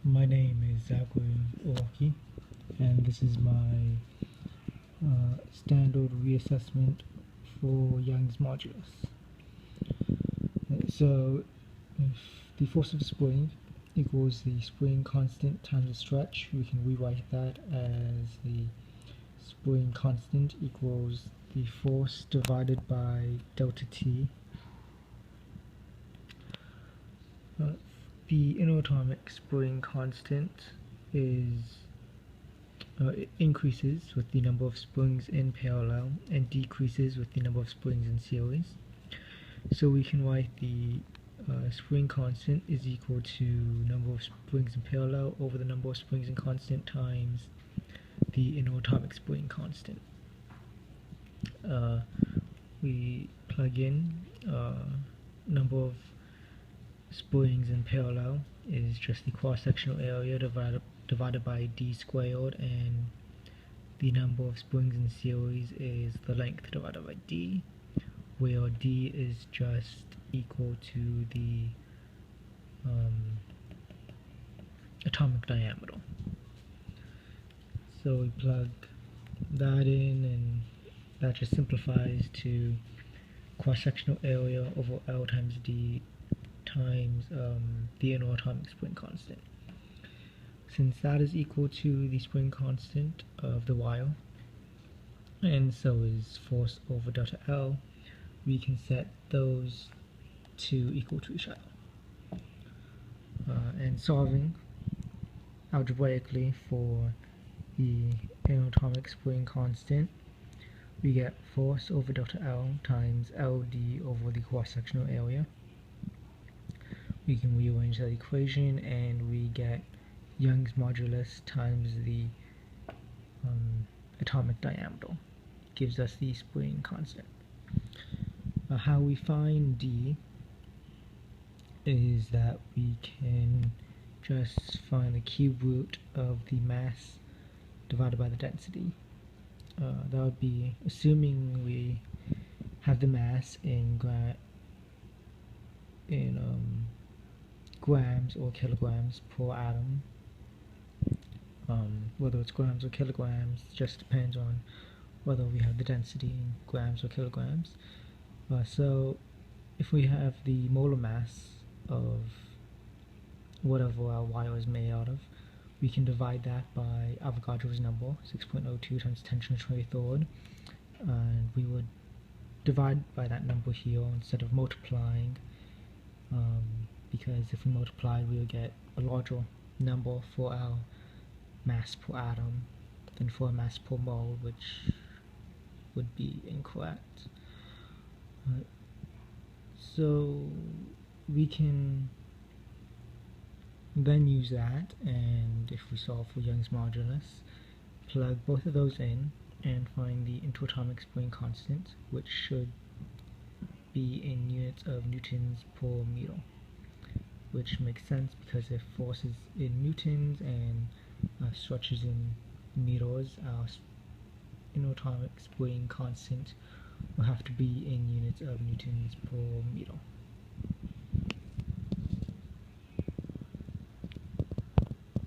My name is Zachary, and this is my standard reassessment for Young's modulus. So, if the force of the spring equals the spring constant times the stretch, we can rewrite that as the spring constant equals the force divided by delta T. The inertomic spring constant it increases with the number of springs in parallel and decreases with the number of springs in series. So we can write the spring constant is equal to number of springs in parallel over the number of springs in constant times the inertomic spring constant. We plug in number of springs in parallel is just the cross-sectional area divided by d squared, and the number of springs in series is the length divided by d, where d is just equal to the atomic diameter. So we plug that in, and that just simplifies to cross-sectional area over L times d times the inertomic spring constant. Since that is equal to the spring constant of the wire, and so is force over delta L, we can set those two equal to each other. And solving algebraically for the inertomic spring constant, we get force over delta L times LD over the cross-sectional area. We can rearrange that equation and we get Young's modulus times the atomic diameter. Gives us the spring constant. How we find D is that we can just find the cube root of the mass divided by the density. That would be assuming we have the mass in grams or kilograms per atom. Whether it's grams or kilograms just depends on whether we have the density in grams or kilograms. So if we have the molar mass of whatever our wire is made out of, we can divide that by Avogadro's number, 6.02 times 10 to the 23rd, and we would divide by that number here instead of multiplying, because if we multiply we would get a larger number for our mass per atom than for a mass per mole, which would be incorrect. So we can then use that, and if we solve for Young's modulus, plug both of those in and find the interatomic spring constant, which should be in units of newtons per meter, which makes sense because if force is in newtons and stretch is in meters, our inertomic spring constant will have to be in units of newtons per meter.